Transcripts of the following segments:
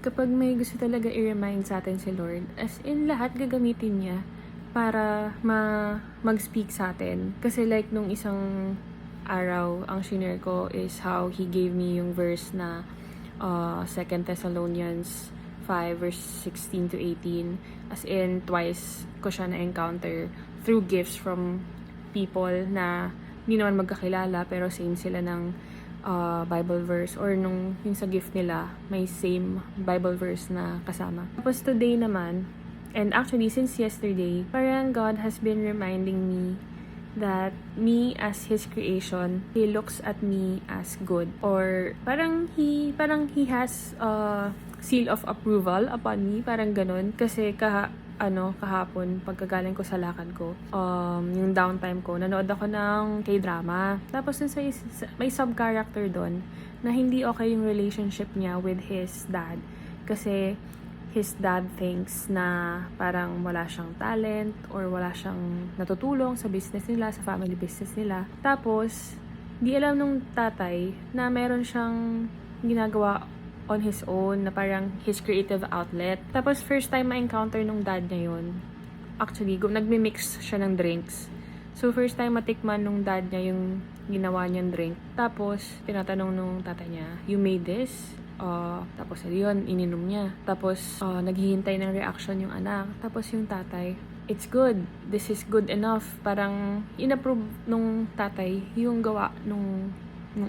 Kapag may gusto talaga i-remind sa atin si Lord, as in lahat gagamitin niya para mag-speak sa atin. Kasi like nung isang araw, ang shinare ko is how He gave me yung verse na 2 Thessalonians 5 verse 16 to 18. As in, twice ko siya na-encounter through gifts from people na hindi naman magkakilala pero same sila ng Bible verse or yung sa gift nila may same Bible verse na kasama. Tapos today naman, and actually since yesterday, parang God has been reminding me that me as His creation, He looks at me as good. Or parang He has seal of approval upon me, parang ganun. Kasi kahapon, pagkagaling ko sa lakad ko, yung downtime ko, nanood ako ng K-drama. Tapos may sub-character doon na hindi okay yung relationship niya with his dad. Kasi his dad thinks na parang wala siyang talent or wala siyang natutulong sa business nila, sa family business nila. Tapos, di alam nung tatay na meron siyang ginagawa on his own, na parang his creative outlet. Tapos, first time ma-encounter nung dad niya yun. Actually, nagmi-mix siya ng drinks. So, first time matikman nung dad niya yung ginawa niyang drink. Tapos, tinatanong nung tatay niya, "You made this?" Tapos, yun, ininom niya. Tapos, naghihintay ng reaction yung anak. Tapos, yung tatay, "It's good. This is good enough." Parang, inapprove nung tatay yung gawa nung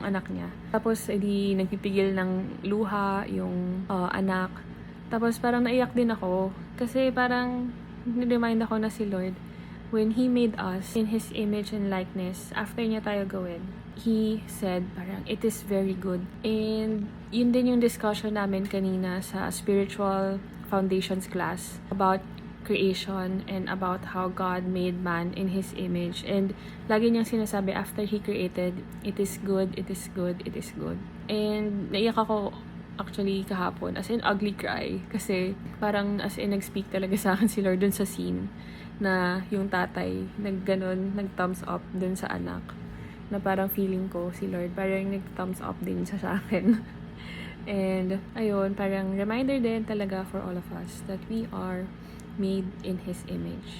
anak niya. Tapos, edi nagpipigil ng luha yung anak. Tapos, parang naiyak din ako. Kasi parang, niremind ako na si Lord, when He made us in His image and likeness, after niya tayo gawin, He said, parang, it is very good. And, yun din yung discussion namin kanina sa spiritual foundations class about creation and about how God made man in His image. And lagi niyang sinasabi after He created, it is good, it is good, it is good. And naiyak ako actually kahapon, as in ugly cry. Kasi parang as in nag-speak talaga sa akin si Lord dun sa scene na yung tatay nag-thumbs up dun sa anak. Na parang feeling ko si Lord parang nag-thumbs up din siya sa akin. And ayun, parang reminder din talaga for all of us that we are made in His image.